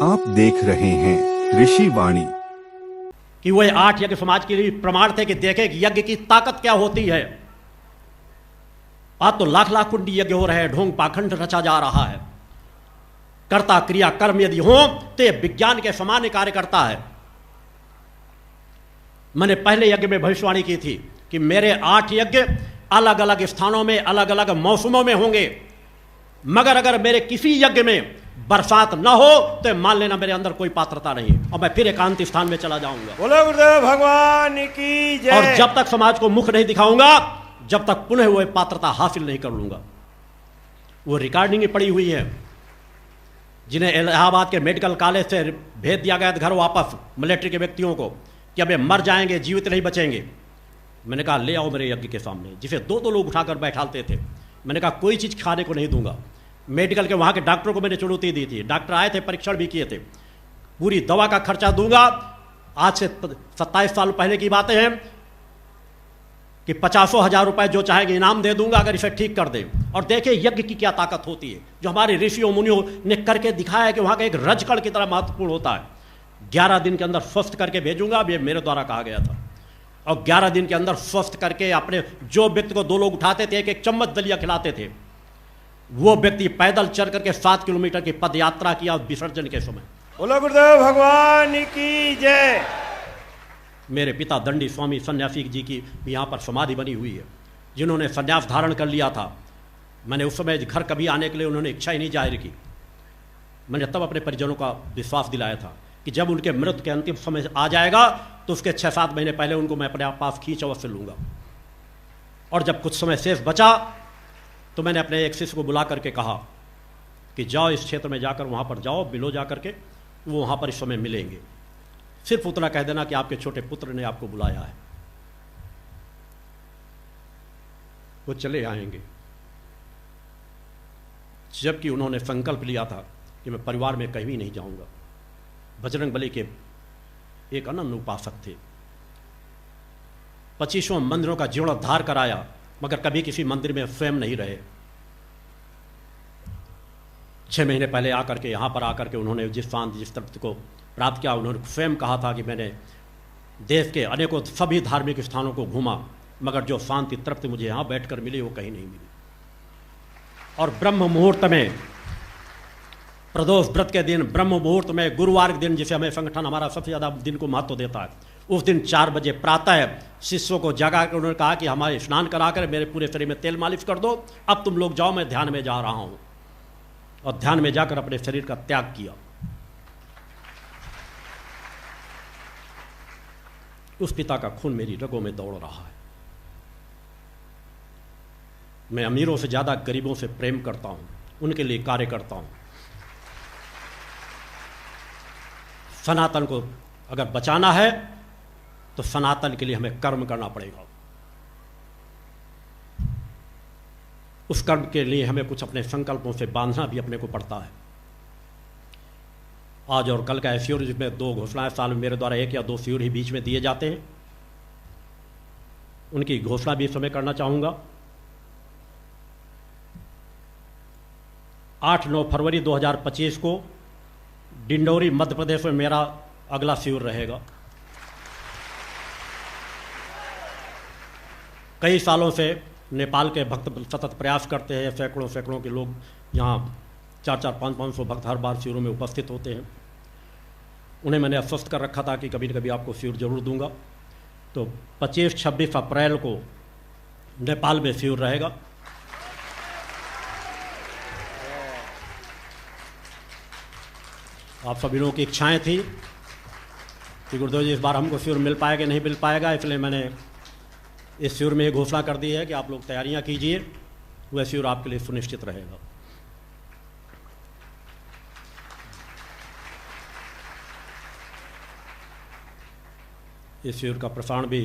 आप देख रहे हैं ऋषि वाणी। कि वह 8 यज्ञ समाज के लिए प्रमाण थे कि देखे कि यज्ञ की ताकत क्या होती है। आज तो लाख लाख कुंडी यज्ञ हो रहे हैं, ढोंग पाखंड रचा जा रहा है। कर्ता क्रिया कर्म यदि हो तो यह विज्ञान के समान कार्य करता है। मैंने पहले यज्ञ में भविष्यवाणी की थी कि मेरे 8 यज्ञ अलग अलग स्थानों में अलग अलग मौसमों में होंगे, मगर अगर मेरे किसी यज्ञ में बरसात न हो तो मान लेना मेरे अंदर कोई पात्रता नहीं और मैं फिर एकांत स्थान में चला जाऊंगा। बोलो गुरुदेव भगवान की जय। और जब तक समाज को मुख नहीं दिखाऊंगा, जब तक पुनः वो पात्रता हासिल नहीं कर लूंगा। वो रिकॉर्डिंग पड़ी हुई है, जिन्हें इलाहाबाद के मेडिकल कॉलेज से भेज दिया गया घर वापस मिलिट्री के व्यक्तियों को कि अब ये मर जाएंगे, जीवित नहीं बचेंगे। मैंने कहा ले आओ मेरे यज्ञ के सामने, जिसे 2-2 लोग उठाकर बैठाते थे। मैंने कहा कोई चीज़ खाने को नहीं दूंगा। मेडिकल के वहाँ के डॉक्टरों को मैंने चुनौती दी थी, डॉक्टर आए थे, परीक्षण भी किए थे। पूरी दवा का खर्चा दूंगा। आज से 27 साल पहले की बातें हैं कि 50,000 रुपए जो चाहेंगे इनाम दे दूंगा अगर इसे ठीक कर दे। और देखिए यज्ञ की क्या ताकत होती है, जो हमारे ऋषियों मुनियों ने करके दिखाया है कि वहाँ का एक रजकण की तरह महत्वपूर्ण होता है। 11 दिन के अंदर स्वस्थ करके भेजूंगा, अब ये मेरे द्वारा कहा गया था। और 11 दिन के अंदर स्वस्थ करके अपने जो व्यक्ति को 2 लोग उठाते थे, एक चम्मच दलिया खिलाते थे, वो व्यक्ति पैदल चल करके 7 किलोमीटर की पद यात्रा किया विसर्जन के समय। बोलो गुरुदेव भगवान की जय। मेरे पिता दंडी स्वामी सन्यासी जी की भी यहाँ पर समाधि बनी हुई है, जिन्होंने संन्यास धारण कर लिया था। मैंने उस समय घर कभी आने के लिए उन्होंने इच्छा ही नहीं जाहिर की। मैंने तब अपने परिजनों का विश्वास दिलाया था कि जब उनके मृत्यु के अंतिम समय आ जाएगा तो उसके 6-7 महीने पहले उनको मैं अपने पास खींच अवश्य लूँगा। और जब कुछ समय शेष बचा तो मैंने अपने एक शिष्य को बुला करके कहा कि जाओ इस क्षेत्र में जाकर वहाँ पर जाओ, मिलो जा करके, वो वहाँ पर इस समय मिलेंगे। सिर्फ उतना कह देना कि आपके छोटे पुत्र ने आपको बुलाया है, वो चले आएंगे। जबकि उन्होंने संकल्प लिया था कि मैं परिवार में कहीं नहीं जाऊंगा। बजरंगबली के एक अनन्य उपासक थे, 25 मंदिरों का जीर्णोद्धार कराया, मगर कभी किसी मंदिर में स्वयं नहीं रहे। 6 महीने पहले आकर के यहाँ पर आकर के उन्होंने जिस शांति जिस तृप्ति को प्राप्त किया, उन्होंने स्वयं कहा था कि मैंने देश के अनेकों सभी धार्मिक स्थानों को घूमा, मगर जो शांति तृप्ति मुझे यहाँ बैठकर मिली वो कहीं नहीं मिली। और ब्रह्म मुहूर्त में, प्रदोष व्रत के दिन, ब्रह्म मुहूर्त में, गुरुवार के दिन, जिसे हमें संगठन हमारा सबसे ज़्यादा दिन को महत्व देता है, उस दिन 4 बजे प्रातः शिष्यों को जगा कर उन्होंने कहा कि हमारे स्नान कराकर मेरे पूरे शरीर में तेल मालिश कर दो, अब तुम लोग जाओ, मैं ध्यान में जा रहा हूं। और ध्यान में जाकर अपने शरीर का त्याग किया। उस पिता का खून मेरी रगों में दौड़ रहा है। मैं अमीरों से ज्यादा गरीबों से प्रेम करता हूं, उनके लिए कार्य करता हूं। सनातन को अगर बचाना है तो सनातन के लिए हमें कर्म करना पड़ेगा। उस कर्म के लिए हमें कुछ अपने संकल्पों से बांधना भी अपने को पड़ता है। आज और कल का शिविर, जिसमें 2 घोषणाएं साल में मेरे द्वारा 1 या 2 शिविर ही बीच में दिए जाते हैं, उनकी घोषणा भी इस समय करना चाहूंगा। 8-9 फरवरी 2025 को डिंडौरी मध्य प्रदेश में मेरा अगला शिविर रहेगा। कई सालों से नेपाल के भक्त सतत प्रयास करते हैं, सैकड़ों के लोग यहाँ 400, 500 भक्त हर बार शिविरों में उपस्थित होते हैं। उन्हें मैंने आश्वस्त कर रखा था कि कभी न कभी आपको शिविर जरूर दूंगा। तो 25-26 अप्रैल को नेपाल में शिविर रहेगा। आप सभी लोगों की इच्छाएं थी कि गुरुदेव जी इस बार हमको शिविर मिल पाएगा नहीं मिल पाएगा, इसलिए मैंने इस शिविर में ये घोषणा कर दी है कि आप लोग तैयारियां कीजिए, वह शिविर आपके लिए सुनिश्चित रहेगा। इस शिविर का प्रसारण भी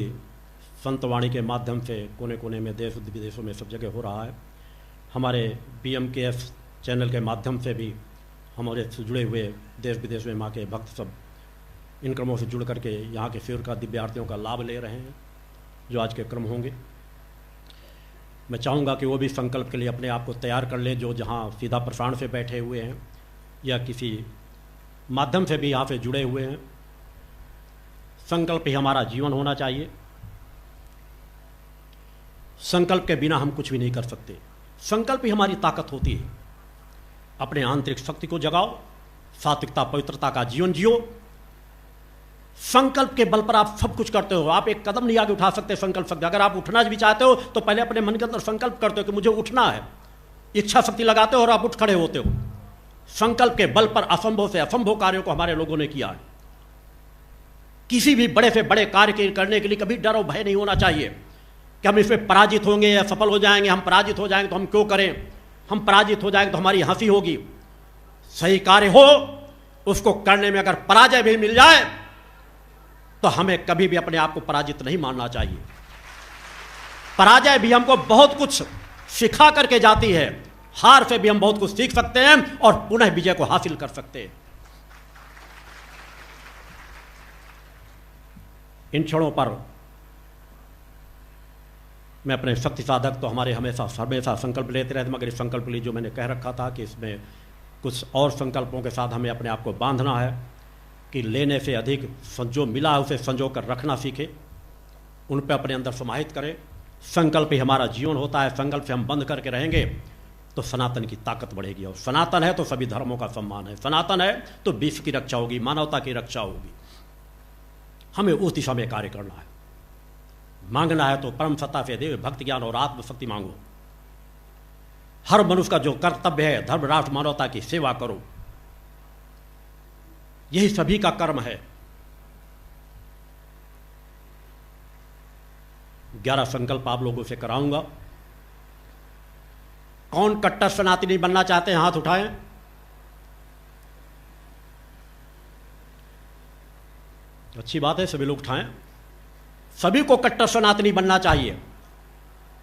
संतवाणी के माध्यम से कोने कोने में, देश विदेशों में सब जगह हो रहा है। हमारे BMKS चैनल के माध्यम से भी हमारे से जुड़े हुए देश विदेश में माँ के भक्त सब इन क्रमों से जुड़ करके यहाँ के शिविर का दिव्यार्थियों का लाभ ले रहे हैं, जो आज के क्रम होंगे। मैं चाहूँगा कि वो भी संकल्प के लिए अपने आप को तैयार कर लें, जो जहाँ सीधा प्रसारण से बैठे हुए हैं या किसी माध्यम से भी यहाँ पे जुड़े हुए हैं। संकल्प ही हमारा जीवन होना चाहिए। संकल्प के बिना हम कुछ भी नहीं कर सकते। संकल्प ही हमारी ताकत होती है। अपने आंतरिक शक्ति को जगाओ, सात्विकता पवित्रता का जीवन जियो। संकल्प के बल पर आप सब कुछ करते हो। आप एक कदम नहीं आगे उठा सकते संकल्प शक्ति। अगर आप उठना भी चाहते हो तो पहले अपने मन के अंदर संकल्प करते हो कि मुझे उठना है, इच्छा शक्ति लगाते हो और आप उठ खड़े होते हो। संकल्प के बल पर असंभव से असंभव कार्यों को हमारे लोगों ने किया है। किसी भी बड़े से बड़े कार्य करने के लिए कभी डर और भय नहीं होना चाहिए कि हम इसमें पराजित होंगे या सफल हो जाएंगे। हम पराजित हो जाएंगे तो हम क्यों करें, हम पराजित हो जाएंगे तो हमारी हंसी होगी। सही कार्य हो, उसको करने में अगर पराजय भी मिल जाए तो हमें कभी भी अपने आप को पराजित नहीं मानना चाहिए। पराजय भी हमको बहुत कुछ सिखा करके जाती है। हार से भी हम बहुत कुछ सीख सकते हैं और पुनः विजय को हासिल कर सकते हैं। इन क्षणों पर मैं अपने शक्ति साधक तो हमारे हमेशा संकल्प लेते रहते, मगर इस संकल्प लिए जो मैंने कह रखा था कि इसमें कुछ और संकल्पों के साथ हमें अपने आप को बांधना है कि लेने से अधिक जो मिला है उसे संजो कर रखना सीखे, उन पर अपने अंदर समाहित करें। संकल्प ही हमारा जीवन होता है। संकल्प से हम बंद करके रहेंगे तो सनातन की ताकत बढ़ेगी। और सनातन है तो सभी धर्मों का सम्मान है। सनातन है तो विश्व की रक्षा होगी, मानवता की रक्षा होगी। हमें उस दिशा में कार्य करना है। मांगना है तो परम सत्ता से देव भक्ति ज्ञान और आत्मशक्ति मांगो। हर मनुष्य का जो कर्तव्य है, धर्म राष्ट्र मानवता की सेवा करो। यही सभी का कर्म है। 11 संकल्प आप लोगों से कराऊंगा। कौन कट्टर सनातनी बनना चाहते हैं, हाथ उठाएं। अच्छी बात है, सभी लोग उठाएं। सभी को कट्टर सनातनी बनना चाहिए।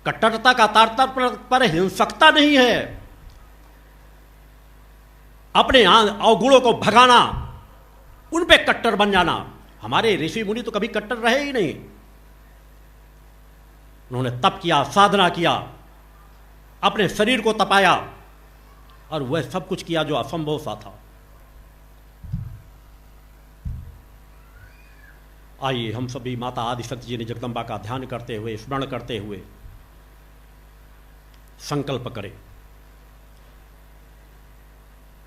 कट्टरता का तात्पर्य पर हिंसकता नहीं है। अपने अवगुणों को भगाना, उन पे कट्टर बन जाना। हमारे ऋषि मुनि तो कभी कट्टर रहे ही नहीं। उन्होंने तप किया, साधना किया, अपने शरीर को तपाया और वह सब कुछ किया जो असंभव सा था। आइए हम सभी माता आदिशक्ति जी ने जगदम्बा का ध्यान करते हुए, स्मरण करते हुए संकल्प करें।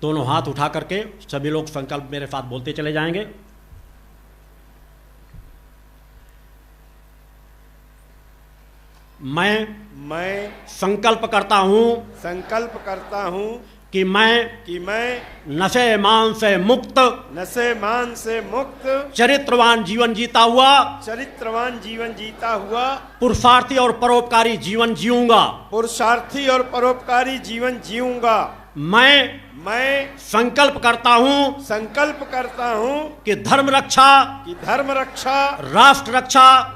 दोनों हाथ उठा करके सभी लोग संकल्प मेरे साथ बोलते चले जाएंगे। मैं संकल्प करता हूं कि मैं नशे मान से मुक्त चरित्रवान जीवन जीता हुआ पुरुषार्थी और परोपकारी जीवन जीऊंगा। मैं संकल्प करता हूं कि धर्म रक्षा राष्ट्र रक्षा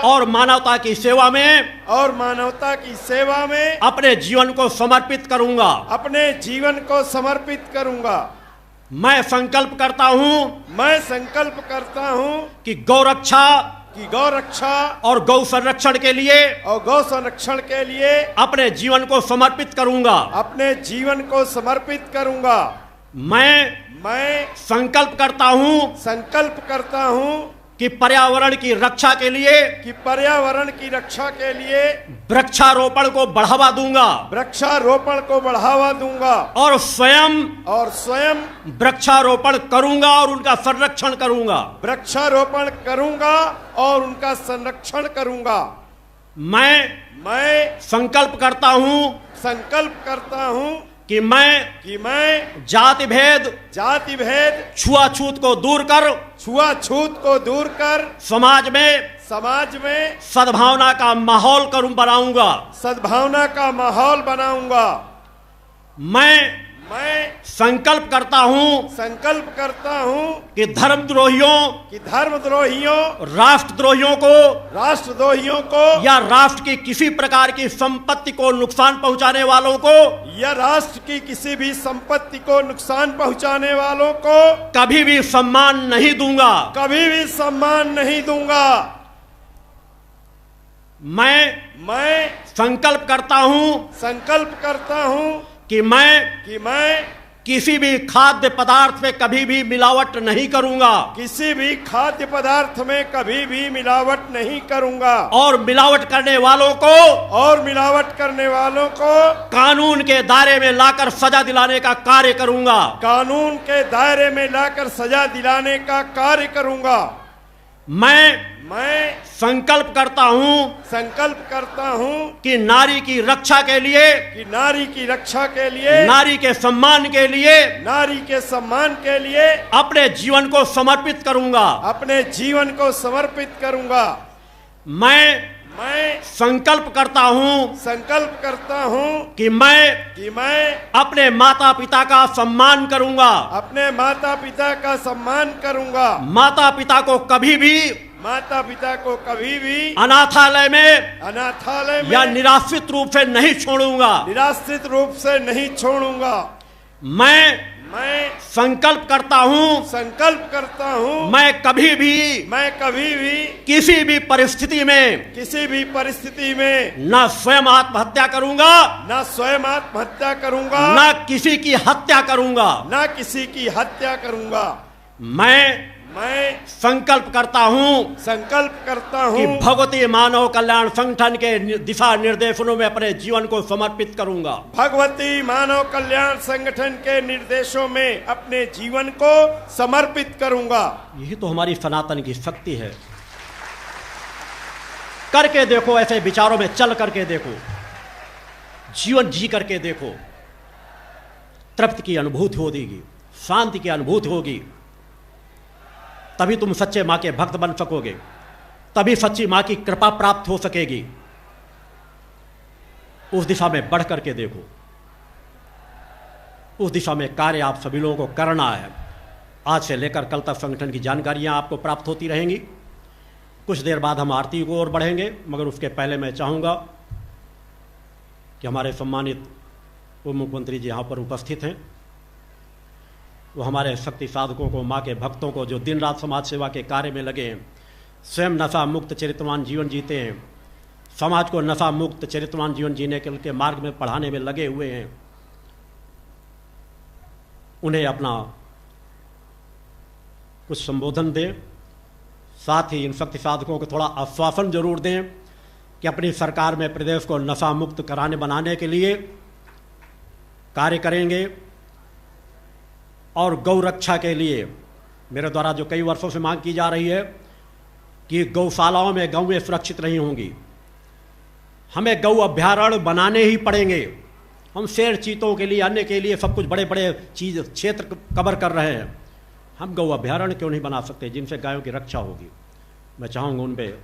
और मानवता की सेवा में अपने जीवन को समर्पित करूंगा। मैं संकल्प करता हूं कि गौ रक्षा और गौ संरक्षण के लिए अपने जीवन को समर्पित करूंगा। मैं संकल्प करता हूं कि पर्यावरण की रक्षा के लिए वृक्षारोपण को बढ़ावा दूंगा और स्वयं वृक्षारोपण करूंगा और उनका संरक्षण करूंगा। मैं संकल्प करता हूं कि मैं जाति भेद छुआछूत को दूर कर समाज में सद्भावना का माहौल बनाऊंगा। मैं संकल्प करता हूं कि धर्मद्रोहियों राष्ट्रद्रोहियों को या राष्ट्र की किसी प्रकार की संपत्ति को नुकसान पहुंचाने वालों को कभी भी सम्मान नहीं दूंगा। मैं संकल्प करता हूं कि मैं किसी भी खाद्य पदार्थ में कभी भी मिलावट नहीं करूंगा किसी भी खाद्य पदार्थ में कभी भी मिलावट नहीं करूंगा और मिलावट करने वालों को कानून के दायरे में लाकर सजा दिलाने का कार्य करूंगा कानून के दायरे में लाकर सजा दिलाने का कार्य करूंगा। मैं संकल्प करता हूं कि नारी की रक्षा के लिए नारी के सम्मान के लिए अपने जीवन को समर्पित करूंगा। मैं संकल्प करता हूं कि मैं अपने माता पिता का सम्मान करूंगा माता पिता को कभी भी अनाथालय में या निराश्रित रूप से नहीं छोड़ूंगा। मैं संकल्प करता हूं मैं कभी भी किसी भी परिस्थिति में न स्वयं आत्महत्या करूंगा न किसी की हत्या करूंगा। मैं संकल्प करता हूं कि भगवती मानव कल्याण संगठन के दिशा निर्देशों में अपने जीवन को समर्पित करूंगा। भगवती मानव कल्याण संगठन के निर्देशों में अपने जीवन को समर्पित करूंगा। यही तो हमारी सनातन की शक्ति है। करके देखो, ऐसे विचारों में चल करके देखो, जीवन जी करके देखो, तृप्ति की अनुभूति होगी, शांति की अनुभूति होगी। तभी तुम सच्चे मां के भक्त बन सकोगे, तभी सच्ची मां की कृपा प्राप्त हो सकेगी। उस दिशा में बढ़ करके देखो, उस दिशा में कार्य आप सभी लोगों को करना है। आज से लेकर कल तक संगठन की जानकारियां आपको प्राप्त होती रहेंगी। कुछ देर बाद हम आरती की ओर बढ़ेंगे, मगर उसके पहले मैं चाहूंगा कि हमारे सम्मानित उप मुख्यमंत्री जी यहाँ पर उपस्थित हैं। वो हमारे शक्ति साधकों को, माँ के भक्तों को, जो दिन रात समाज सेवा के कार्य में लगे हैं, स्वयं नशा मुक्त चरित्रवान जीवन जीते हैं, समाज को नशा मुक्त चरित्रवान जीवन जीने के मार्ग में पढ़ाने में लगे हुए हैं, उन्हें अपना कुछ संबोधन दें। साथ ही इन शक्ति साधकों को थोड़ा आश्वासन जरूर दें कि अपनी सरकार में प्रदेश को नशा मुक्त बनाने के लिए कार्य करेंगे और गौ रक्षा के लिए मेरे द्वारा जो कई वर्षों से मांग की जा रही है कि गौशालाओं में गौएं सुरक्षित नहीं होंगी, हमें गौ अभ्यारण्य बनाने ही पड़ेंगे। हम शेर चीतों के लिए, अन्य के लिए सब कुछ बड़े बड़े क्षेत्र कवर कर रहे हैं, हम गौ अभ्यारण्य क्यों नहीं बना सकते जिनसे गायों की रक्षा होगी। मैं चाहूँगा उन पर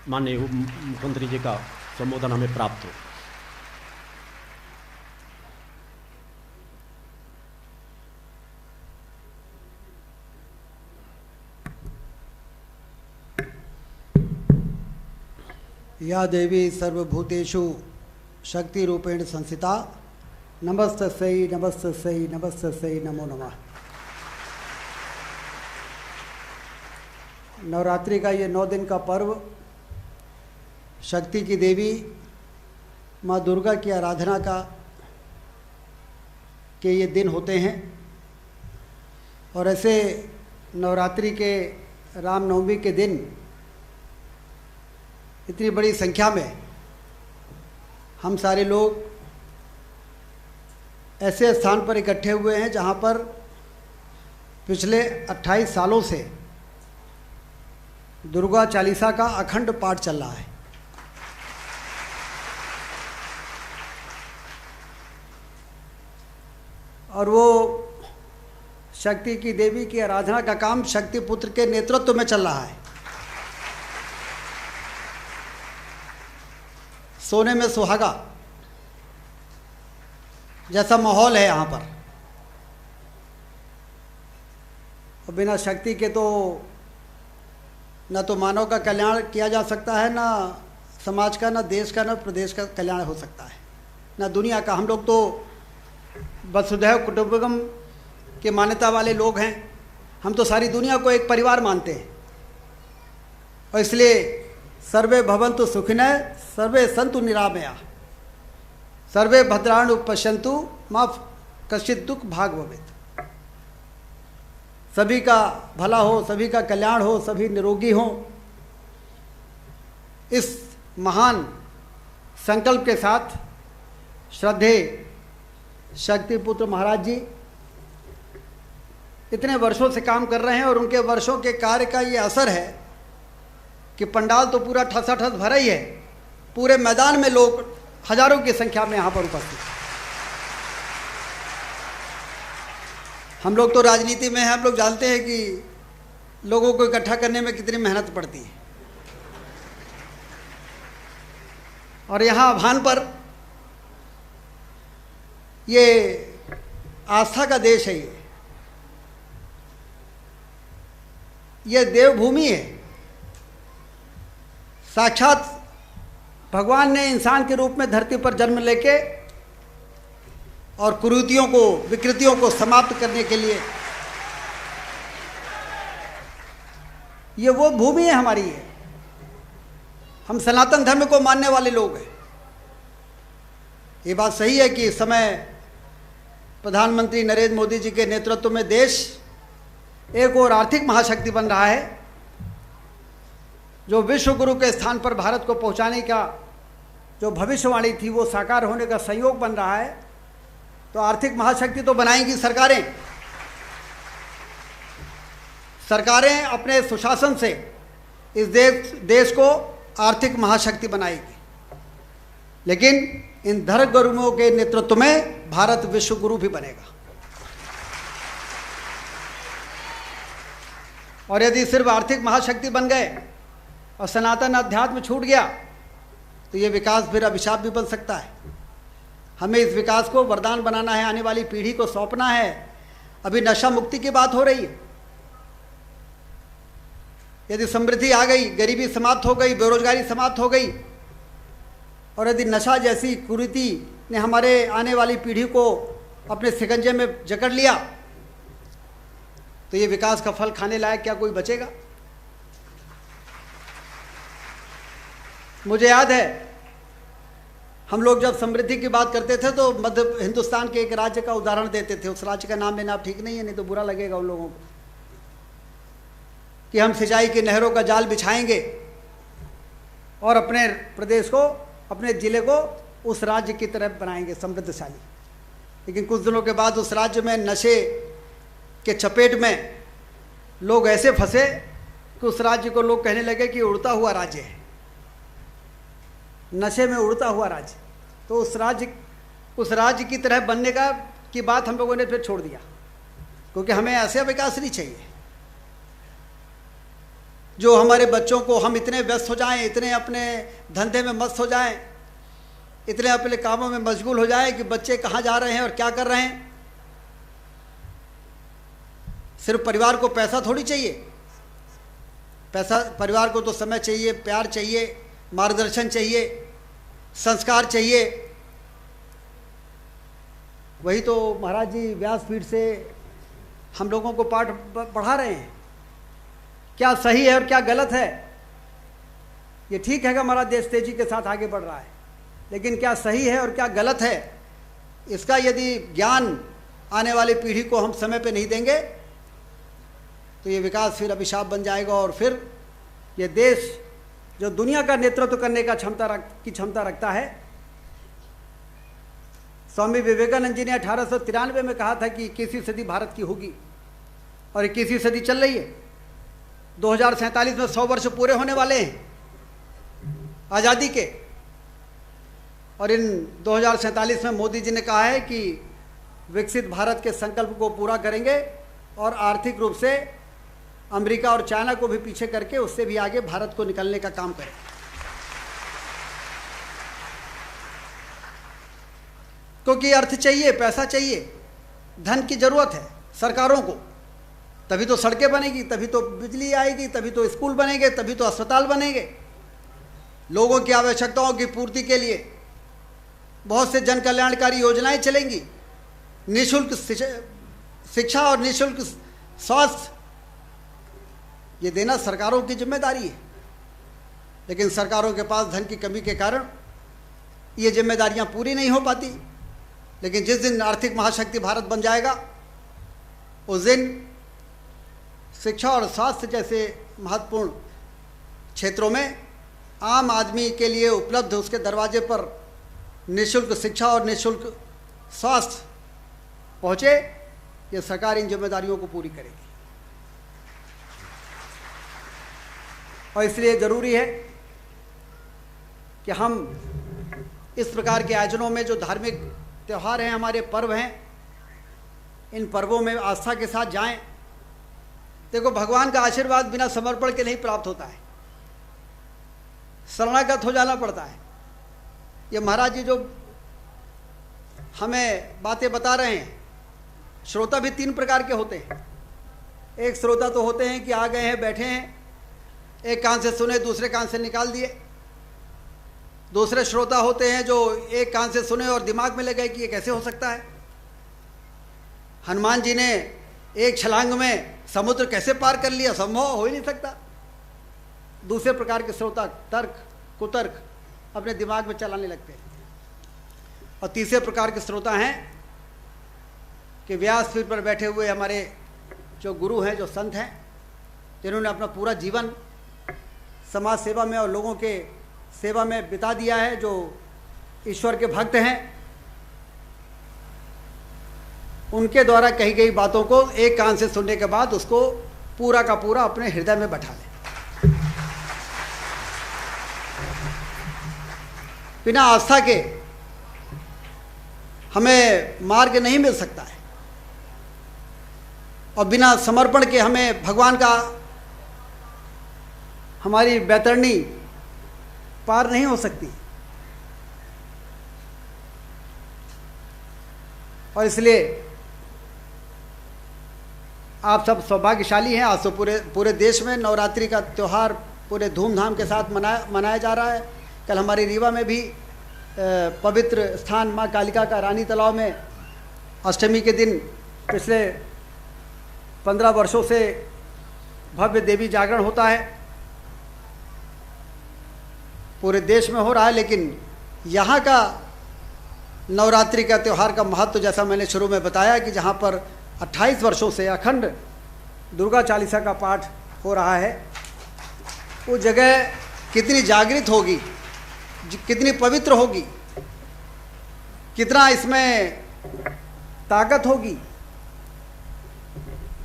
माननीय मुख्यमंत्री जी का संबोधन हमें प्राप्त हो। या देवी सर्वभूतेषु शक्ति रूपेण संस्थिता नमस्तस्यै नमस्तस्यै नमस्तस्यै नमो नमः। नवरात्रि का ये 9 दिन का पर्व शक्ति की देवी माँ दुर्गा की आराधना के ये दिन होते हैं। और ऐसे नवरात्रि के रामनवमी के दिन इतनी बड़ी संख्या में हम सारे लोग ऐसे स्थान पर इकट्ठे हुए हैं जहाँ पर पिछले 28 सालों से दुर्गा चालीसा का अखंड पाठ चल रहा है। और वो शक्ति की देवी की आराधना का काम शक्ति पुत्र के नेतृत्व में चल रहा है। सोने में सुहागा जैसा माहौल है यहाँ पर। और बिना शक्ति के तो न तो मानव का कल्याण किया जा सकता है, ना समाज का, ना देश का, ना प्रदेश का कल्याण हो सकता है, ना दुनिया का। हम लोग तो वसुधैव कुटुंबकम के मान्यता वाले लोग हैं। हम तो सारी दुनिया को एक परिवार मानते हैं। और इसलिए सर्वे भवन्तु सुखिनः सर्वे सन्तु निरामया सर्वे भद्राणि पश्यन्तु मा कश्चित् दुःख भाग् भवेत्। सभी का भला हो, सभी का कल्याण हो, सभी निरोगी हों। इस महान संकल्प के साथ श्रद्धेय शक्तिपुत्र महाराज जी इतने वर्षों से काम कर रहे हैं और उनके वर्षों के कार्य का ये असर है कि पंडाल तो पूरा ठसाठस भरा ही है, पूरे मैदान में लोग हजारों की संख्या में यहाँ पर उपस्थित। हम लोग तो राजनीति में हैं, हम लोग जानते हैं कि लोगों को इकट्ठा करने में कितनी मेहनत पड़ती है। और यहाँ आह्वान पर ये आस्था का देश है, ये देवभूमि है। साक्षात भगवान ने इंसान के रूप में धरती पर जन्म लेके और कुरीतियों को, विकृतियों को समाप्त करने के लिए ये वो भूमि है हमारी है। हम सनातन धर्म को मानने वाले लोग हैं। ये बात सही है कि इस समय प्रधानमंत्री नरेंद्र मोदी जी के नेतृत्व में देश एक और आर्थिक महाशक्ति बन रहा है, जो विश्व गुरु के स्थान पर भारत को पहुंचाने का जो भविष्यवाणी थी वो साकार होने का संयोग बन रहा है। तो आर्थिक महाशक्ति तो बनाएंगी सरकारें। सरकारें अपने सुशासन से इस देश को आर्थिक महाशक्ति बनाएगी, लेकिन इन धर्म गुरुओं के नेतृत्व में भारत विश्व गुरु भी बनेगा। और यदि सिर्फ आर्थिक महाशक्ति बन गए और सनातन अध्यात्म छूट गया तो ये विकास फिर अभिशाप भी बन सकता है। हमें इस विकास को वरदान बनाना है, आने वाली पीढ़ी को सौंपना है। अभी नशा मुक्ति की बात हो रही है। यदि समृद्धि आ गई, गरीबी समाप्त हो गई, बेरोजगारी समाप्त हो गई, और यदि नशा जैसी कुरीति ने हमारे आने वाली पीढ़ी को अपने शिकंजे में जकड़ लिया तो ये विकास का फल खाने लायक क्या कोई बचेगा? मुझे याद है हम लोग जब समृद्धि की बात करते थे तो मध्य हिंदुस्तान के एक राज्य का उदाहरण देते थे। उस राज्य का नाम लेना आप ठीक नहीं है, नहीं तो बुरा लगेगा उन लोगों को, कि हम सिंचाई की नहरों का जाल बिछाएंगे और अपने प्रदेश को, अपने जिले को उस राज्य की तरफ बनाएंगे समृद्धशाली। लेकिन कुछ दिनों के बाद उस राज्य में नशे के चपेट में लोग ऐसे फंसे कि उस राज्य को लोग कहने लगे कि उड़ता हुआ राज्य है, नशे में उड़ता हुआ राज्य। तो उस राज्य की तरह बनने की बात हम लोगों ने फिर छोड़ दिया, क्योंकि हमें ऐसा विकास नहीं चाहिए जो हमारे बच्चों को, हम इतने व्यस्त हो जाएं, इतने अपने धंधे में मस्त हो जाएं, इतने अपने कामों में मशगूल हो जाएं कि बच्चे कहाँ जा रहे हैं और क्या कर रहे हैं। सिर्फ परिवार को पैसा थोड़ी चाहिए, पैसा परिवार को तो समय चाहिए, प्यार चाहिए, मार्गदर्शन चाहिए, संस्कार चाहिए। वही तो महाराज जी व्यासपीठ से हम लोगों को पाठ पढ़ा रहे हैं, क्या सही है और क्या गलत है। ये ठीक है कि हमारा देश तेजी के साथ आगे बढ़ रहा है, लेकिन क्या सही है और क्या गलत है, इसका यदि ज्ञान आने वाली पीढ़ी को हम समय पे नहीं देंगे तो ये विकास फिर अभिशाप बन जाएगा। और फिर ये देश जो दुनिया का नेतृत्व करने का क्षमता रखता है। स्वामी विवेकानंद जी ने 1893 में कहा था कि 21वीं सदी भारत की होगी, और 21वीं सदी चल रही है। 2047 में 100 वर्ष पूरे होने वाले हैं आज़ादी के, और इन 2047 में मोदी जी ने कहा है कि विकसित भारत के संकल्प को पूरा करेंगे और आर्थिक रूप से अमेरिका और चाइना को भी पीछे करके उससे भी आगे भारत को निकलने का काम करें। क्योंकि अर्थ चाहिए, पैसा चाहिए, धन की जरूरत है सरकारों को, तभी तो सड़कें बनेगी, तभी तो बिजली आएगी, तभी तो स्कूल बनेंगे, तभी तो अस्पताल बनेंगे। लोगों की आवश्यकताओं की पूर्ति के लिए बहुत से जन कल्याणकारी योजनाएं चलेंगी। निःशुल्क शिक्षा और निःशुल्क स्वास्थ्य ये देना सरकारों की जिम्मेदारी है, लेकिन सरकारों के पास धन की कमी के कारण ये जिम्मेदारियां पूरी नहीं हो पाती। लेकिन जिस दिन आर्थिक महाशक्ति भारत बन जाएगा उस दिन शिक्षा और स्वास्थ्य जैसे महत्वपूर्ण क्षेत्रों में आम आदमी के लिए उपलब्ध उसके दरवाजे पर निःशुल्क शिक्षा और निःशुल्क स्वास्थ्य पहुँचे, ये सरकार इन जिम्मेदारियों को पूरी करेगी। और इसलिए ज़रूरी है कि हम इस प्रकार के आयोजनों में, जो धार्मिक त्यौहार हैं, हमारे पर्व हैं, इन पर्वों में आस्था के साथ जाएं। देखो, भगवान का आशीर्वाद बिना समर्पण के नहीं प्राप्त होता है, शरणागत हो जाना पड़ता है। ये महाराज जी जो हमें बातें बता रहे हैं, श्रोता भी 3 प्रकार के होते हैं। एक श्रोता तो होते हैं कि आ गए हैं, बैठे हैं, एक कान से सुने दूसरे कान से निकाल दिए। दूसरे श्रोता होते हैं जो एक कान से सुने और दिमाग में लगे कि ये कैसे हो सकता है, हनुमान जी ने एक छलांग में समुद्र कैसे पार कर लिया, संभव हो ही नहीं सकता। दूसरे प्रकार के श्रोता तर्क कुतर्क अपने दिमाग में चलाने लगते हैं। और तीसरे प्रकार के श्रोता हैं कि व्यासपीठ पर बैठे हुए हमारे जो गुरु हैं, जो संत हैं, जिन्होंने अपना पूरा जीवन समाज सेवा में और लोगों के सेवा में बिता दिया है, जो ईश्वर के भक्त हैं, उनके द्वारा कही गई बातों को एक कान से सुनने के बाद उसको पूरा का पूरा अपने हृदय में बैठा लें। बिना आस्था के हमें मार्ग नहीं मिल सकता है, और बिना समर्पण के हमें भगवान का, हमारी बैतरणी पार नहीं हो सकती। और इसलिए आप सब सौभाग्यशाली हैं। आज तो पूरे देश में नवरात्रि का त्यौहार पूरे धूमधाम के साथ मनाया जा रहा है। कल हमारी रीवा में भी पवित्र स्थान माँ कालिका का रानी तालाब में अष्टमी के दिन पिछले 15 वर्षों से भव्य देवी जागरण होता है। पूरे देश में हो रहा है, लेकिन यहाँ का नवरात्रि का त्यौहार का महत्व, जैसा मैंने शुरू में बताया, कि जहाँ पर 28 वर्षों से अखंड दुर्गा चालीसा का पाठ हो रहा है, वो जगह कितनी जागृत होगी, कितनी पवित्र होगी, कितना इसमें ताकत होगी,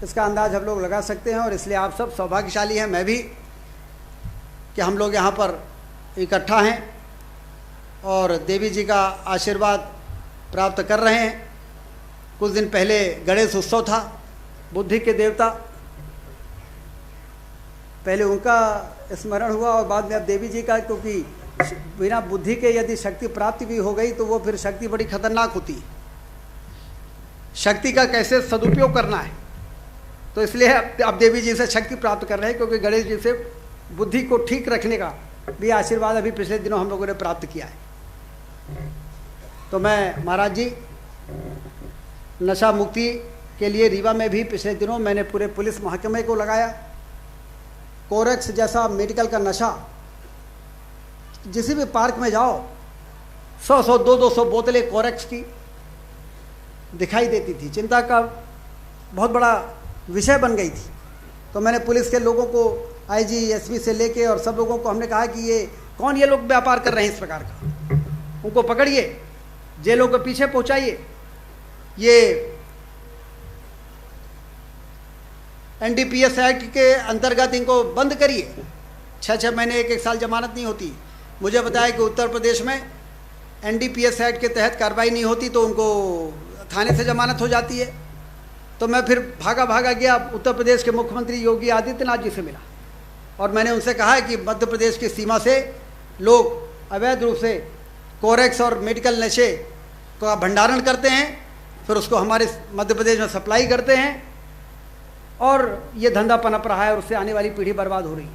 इसका अंदाज हम लोग लगा सकते हैं। और इसलिए आप सब सौभाग्यशाली हैं, मैं भी, कि हम लोग यहाँ पर इकट्ठा हैं और देवी जी का आशीर्वाद प्राप्त कर रहे हैं। कुछ दिन पहले गणेश उत्सव था, बुद्धि के देवता, पहले उनका स्मरण हुआ और बाद में अब देवी जी का, क्योंकि बिना बुद्धि के यदि शक्ति प्राप्ति भी हो गई तो वो फिर शक्ति बड़ी खतरनाक होती है। शक्ति का कैसे सदुपयोग करना है, तो इसलिए अब देवी जी से शक्ति प्राप्त कर रहे हैं, क्योंकि गणेश जी से बुद्धि को ठीक रखने का भी आशीर्वाद अभी पिछले दिनों हम लोगों ने प्राप्त किया है। तो मैं महाराज जी, नशा मुक्ति के लिए रीवा में भी पिछले दिनों मैंने पूरे पुलिस महकमे को लगाया। कोरेक्स जैसा मेडिकल का नशा, जिस भी पार्क में जाओ 100-100 200 बोतलें कोरेक्स की दिखाई देती थी। चिंता का बहुत बड़ा विषय बन गई थी। तो मैंने पुलिस के लोगों को, आईजी एसपी से लेके और सब लोगों को हमने कहा कि ये कौन, ये लोग व्यापार कर रहे हैं इस प्रकार का, उनको पकड़िए, जेलों के पीछे पहुंचाइए, ये एनडीपीएस एक्ट के अंतर्गत इनको बंद करिए। 6-6 महीने 1-1 साल जमानत नहीं होती। मुझे बताया कि उत्तर प्रदेश में एनडीपीएस एक्ट के तहत कार्रवाई नहीं होती तो उनको थाने से जमानत हो जाती है। तो मैं फिर भागा गया, उत्तर प्रदेश के मुख्यमंत्री योगी आदित्यनाथ जी से मिला और मैंने उनसे कहा कि मध्य प्रदेश की सीमा से लोग अवैध रूप से कोरेक्स और मेडिकल नशे का भंडारण करते हैं, फिर उसको हमारे मध्य प्रदेश में सप्लाई करते हैं और ये धंधा पनप रहा है और उससे आने वाली पीढ़ी बर्बाद हो रही है।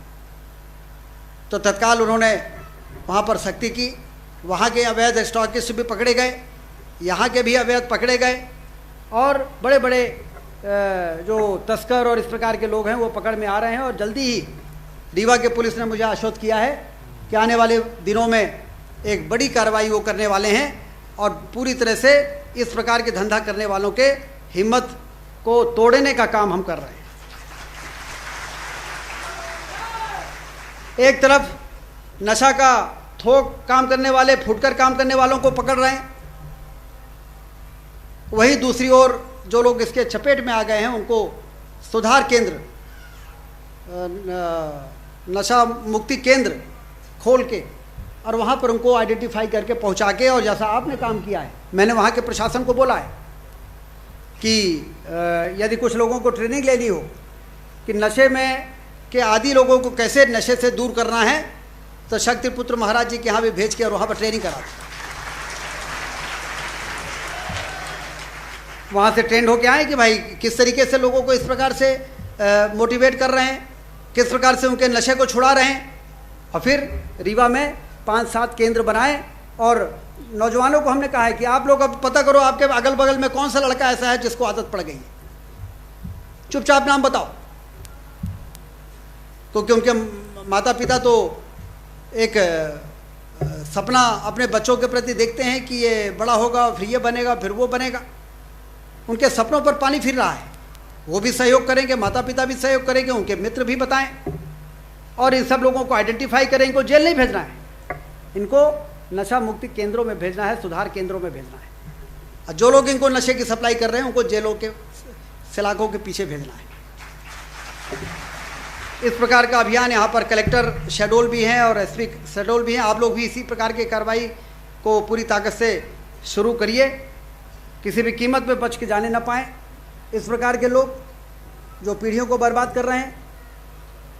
तो तत्काल उन्होंने वहाँ पर सख्ती की, वहाँ के अवैध स्टॉकिस्ट भी पकड़े गए, यहाँ के भी अवैध पकड़े गए और बड़े बड़े जो तस्कर और इस प्रकार के लोग हैं वो पकड़ में आ रहे हैं। और जल्दी ही रीवा के पुलिस ने मुझे आश्वस्त किया है कि आने वाले दिनों में एक बड़ी कार्रवाई वो करने वाले हैं और पूरी तरह से इस प्रकार के धंधा करने वालों के हिम्मत को तोड़ने का काम हम कर रहे हैं। एक तरफ नशा का थोक काम करने वाले, फुटकर काम करने वालों को पकड़ रहे हैं, वही दूसरी ओर जो लोग इसके चपेट में आ गए हैं उनको सुधार केंद्र, नशा मुक्ति केंद्र खोल के और वहाँ पर उनको आइडेंटिफाई करके पहुँचा के, और जैसा आपने काम किया है, मैंने वहाँ के प्रशासन को बोला है कि यदि कुछ लोगों को ट्रेनिंग लेनी हो कि नशे में के आदि लोगों को कैसे नशे से दूर करना है, तो शक्तिपुत्र महाराज जी के यहाँ भी भेज के और वहाँ पर ट्रेनिंग करा दें। वहाँ से ट्रेंड होके आए कि भाई किस तरीके से लोगों को इस प्रकार से मोटिवेट कर रहे हैं, किस प्रकार से उनके नशे को छुड़ा रहे हैं, और फिर रीवा में 5-7 केंद्र बनाए। और नौजवानों को हमने कहा है कि आप लोग अब पता करो आपके अगल बगल में कौन सा लड़का ऐसा है जिसको आदत पड़ गई है, चुपचाप नाम बताओ, क्योंकि उनके माता पिता तो एक सपना अपने बच्चों के प्रति देखते हैं कि ये बड़ा होगा, फिर ये बनेगा, फिर वो बनेगा। उनके सपनों पर पानी फिर रहा है। वो भी सहयोग करेंगे, माता पिता भी सहयोग करेंगे, उनके मित्र भी बताएं, और इन सब लोगों को आइडेंटिफाई करें। इनको जेल नहीं भेजना है, इनको नशा मुक्ति केंद्रों में भेजना है, सुधार केंद्रों में भेजना है। और जो लोग इनको नशे की सप्लाई कर रहे हैं उनको जेलों के सलाखों के पीछे भेजना है। इस प्रकार का अभियान यहाँ पर कलेक्टर शेड्यूल भी हैं और एसपी शेड्यूल भी हैं। आप लोग भी इसी प्रकार की कार्रवाई को पूरी ताकत से शुरू करिए, किसी भी कीमत में बच के जाने ना पाएँ। इस प्रकार के लोग जो पीढ़ियों को बर्बाद कर रहे हैं,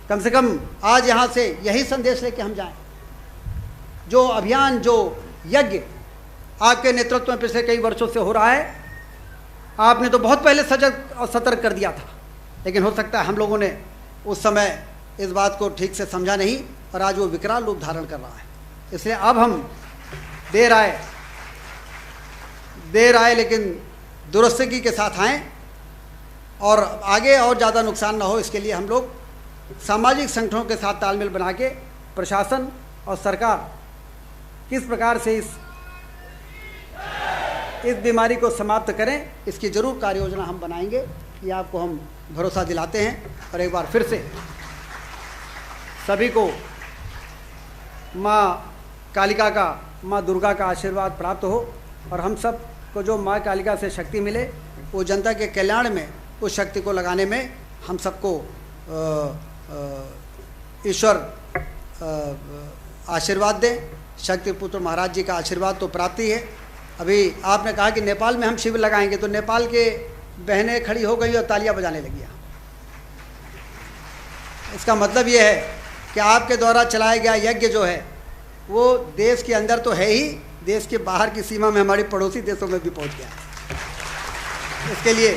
कम से कम आज यहाँ से यही संदेश लेके हम जाएं। जो अभियान, जो यज्ञ आपके नेतृत्व में पिछले कई वर्षों से हो रहा है, आपने तो बहुत पहले सजग और सतर्क कर दिया था, लेकिन हो सकता है हम लोगों ने उस समय इस बात को ठीक से समझा नहीं, और आज वो विकराल रूप धारण कर रहा है। इसलिए अब हम देर आए लेकिन दुरुस्तगी के साथ आएँ, और आगे और ज़्यादा नुकसान ना हो, इसके लिए हम लोग सामाजिक संगठनों के साथ तालमेल बना के प्रशासन और सरकार किस प्रकार से इस बीमारी को समाप्त करें, इसकी जरूर कार्य योजना हम बनाएंगे। ये आपको हम भरोसा दिलाते हैं। और एक बार फिर से सभी को माँ कालिका का, माँ दुर्गा का आशीर्वाद प्राप्त हो, और हम सब को जो माँ कालिका से शक्ति मिले, वो जनता के कल्याण में उस शक्ति को लगाने में हम सबको ईश्वर आशीर्वाद दें। शक्तिपुत्र महाराज जी का आशीर्वाद तो प्राप्त ही है। अभी आपने कहा कि नेपाल में हम शिविर लगाएंगे, तो नेपाल के बहनें खड़ी हो गई और तालियां बजाने लगी। इसका मतलब ये है कि आपके द्वारा चलाया गया यज्ञ जो है वो देश के अंदर तो है ही, देश के बाहर की सीमा में हमारे पड़ोसी देशों में भी पहुंच गया। इसके लिए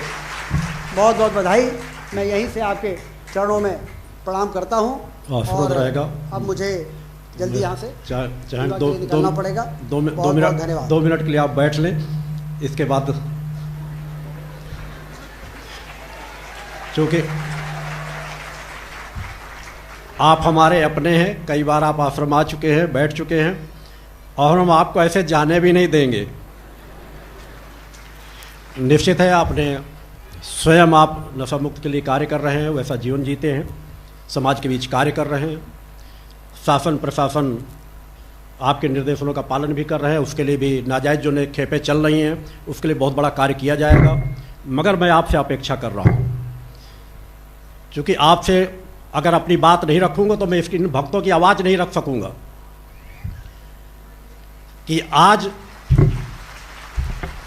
बहुत बहुत बधाई। मैं यहीं से आपके चरणों में प्रणाम करता हूँ। और रहेगा। अब मुझे जल्दी यहाँ से चाहे निकलना पड़ेगा। 2 मिनट के लिए आप बैठ लें। इसके बाद चूँकि आप हमारे अपने हैं, कई बार आप आश्रम आ चुके हैं, बैठ चुके हैं, और हम आपको ऐसे जाने भी नहीं देंगे। निश्चित है आपने स्वयं आप नशा मुक्त के लिए कार्य कर रहे हैं, वैसा जीवन जीते हैं, समाज के बीच कार्य कर रहे हैं, शासन प्रशासन आपके निर्देशों का पालन भी कर रहे हैं। उसके लिए भी नाजायज़ जो खेपें चल रही हैं उसके लिए बहुत बड़ा कार्य किया जाएगा। मगर मैं आपसे अपेक्षा कर रहा हूँ, क्योंकि आपसे अगर अपनी बात नहीं रखूँगा तो मैं इसकी इन भक्तों की आवाज़ नहीं रख सकूँगा कि आज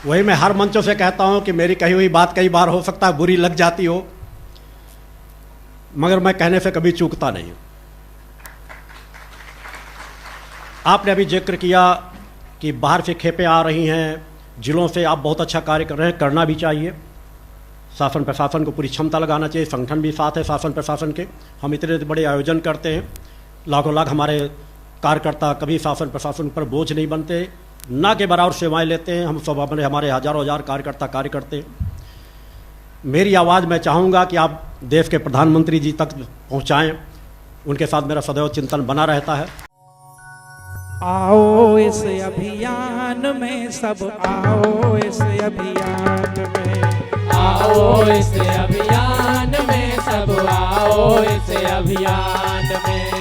वही मैं हर मंचों से कहता हूँ कि मेरी कही हुई बात कई बार हो सकता है बुरी लग जाती हो, मगर मैं कहने से कभी चूकता नहीं। आपने अभी जिक्र किया कि बाहर से खेपें आ रही हैं, जिलों से आप बहुत अच्छा कार्य कर रहे हैं, करना भी चाहिए। शासन प्रशासन को पूरी क्षमता लगाना चाहिए, संगठन भी साथ है शासन प्रशासन के। हम इतने बड़े आयोजन करते हैं, लाखों लाख हमारे कार्यकर्ता कभी शासन प्रशासन पर बोझ नहीं बनते, ना के बराबर सेवाएं लेते हैं। हम सब अपने हमारे हजारों हजार कार्यकर्ता कार्य करते हैं। मेरी आवाज़ मैं चाहूँगा कि आप देश के प्रधानमंत्री जी तक पहुँचाएँ, उनके साथ मेरा सदैव चिंतन बना रहता है। आओ इस अभियान में सब, आओ इस अभियान में, आओ इस अभियान में सब, आओ इस अभियान में,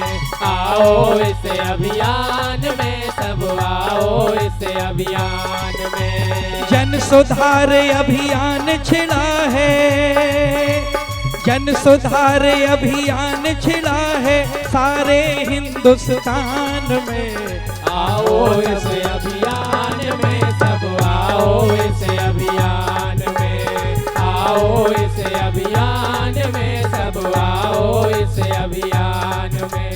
आओ आओ इस अभियान में, सब आओ इस अभियान में। जन सुधार अभियान छिड़ा है, जन सुधार अभियान छिड़ा है सारे हिंदुस्तान में। आओ इस अभियान में, सब आओ इस अभियान में। आओ इस अभियान में, सब आओ इस अभियान में।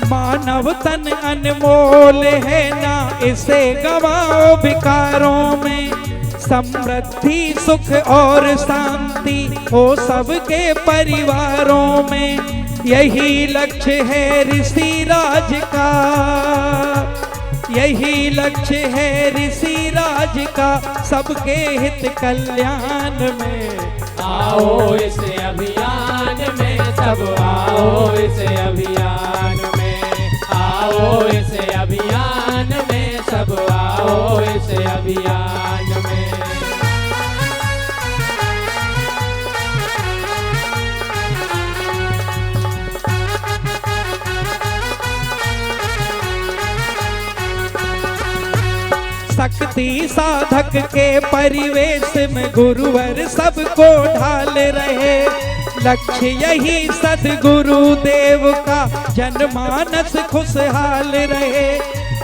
मानव तन अनमोल है ना इसे गवाओ विकारों में। समृद्धि सुख और शांति हो सबके परिवारों में। यही लक्ष्य है ऋषि राज का, यही लक्ष्य है ऋषि राज का सबके हित कल्याण में। आओ इस अभियान में, सब आओ इस अभियान में। आओ इस अभियान में, सब आओ इस अभियान में। शक्ति साधक के परिवेश में गुरुवर सबको ढाल रहे। लक्ष्य यही सद्गुरु देव का जनमानस खुशहाल रहे।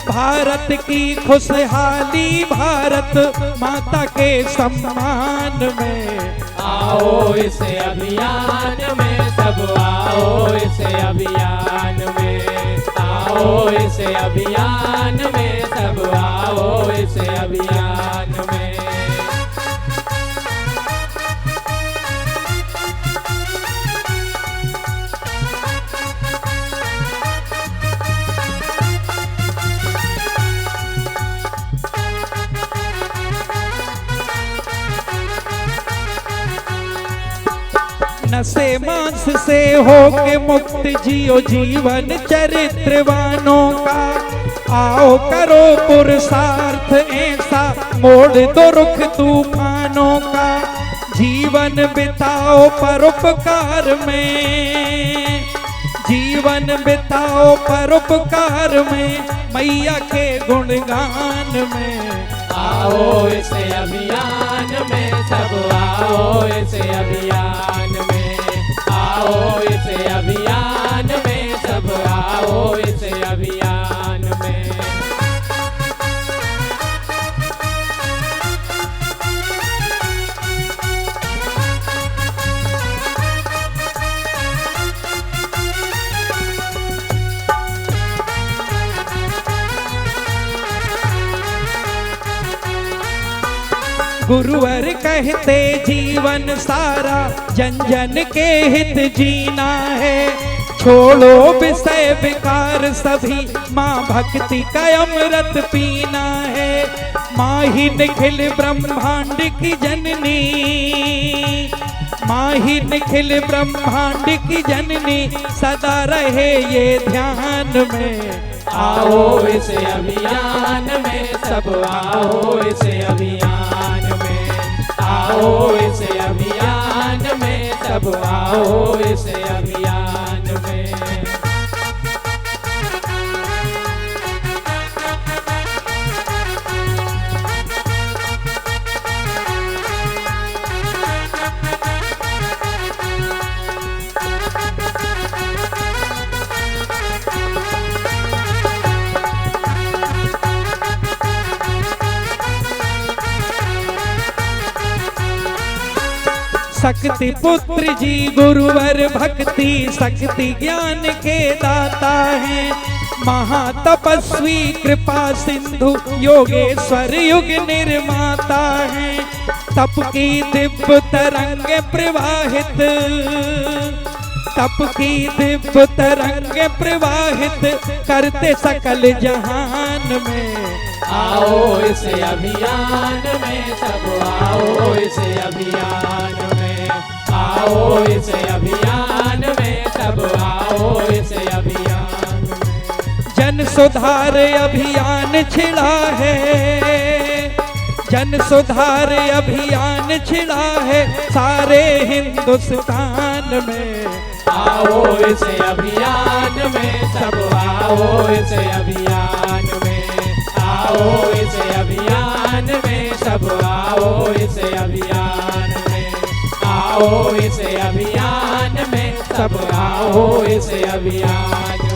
भारत की खुशहाली भारत माता के सम्मान में। आओ इस अभियान में, सब आओ इस अभियान में। आओ इस अभियान में, सब आओ इस अभियान में। नशे मांस से होके मुक्त जियो जीवन चरित्रवानों का। आओ करो पुरुषार्थ ऐसा मोड़ दो रुख तूफानों का। जीवन बिताओ परोपकार में, जीवन बिताओ परोपकार में मैया के गुणगान में। आओ इस अभियान में, सब आओ इस अभियान में। आओ इस अभियान में, सब आओ इस अभियान में। गुरुवर कहते जीवन सारा जन जन के हित जीना है। छोड़ो विषय विकार सभी माँ भक्ति का अमृत पीना है। माँ ही निखिल ब्रह्मांड की जननी, माँ ही निखिल ब्रह्मांड की जननी सदा रहे ये ध्यान में। आओ इस अभियान में, सब आओ इस अभियान में। आओ इस अभियान में, सब आओ इस अभियान में। शक्ति पुत्र जी गुरुवर भक्ति शक्ति ज्ञान के दाता हैं। महातपस्वी कृपा सिंधु योगेश्वर युग निर्माता हैं। तप की दिव्य तरंग प्रवाहित, तप की दिव्य तरंग प्रवाहित करते सकल जहान में। आओ इस अभियान में सब आओ इस अभियान में, आओ इस अभियान में सब आओ इस अभियान में। जन सुधार अभियान छिड़ा है, जन सुधार अभियान छिड़ा है सारे हिंदुस्तान में। आओ इस अभियान में सब आओ इस अभियान में, आओ इस अभियान में सब आओ इस अभियान में, आओ इस अभियान में सब आओ इस अभियान में।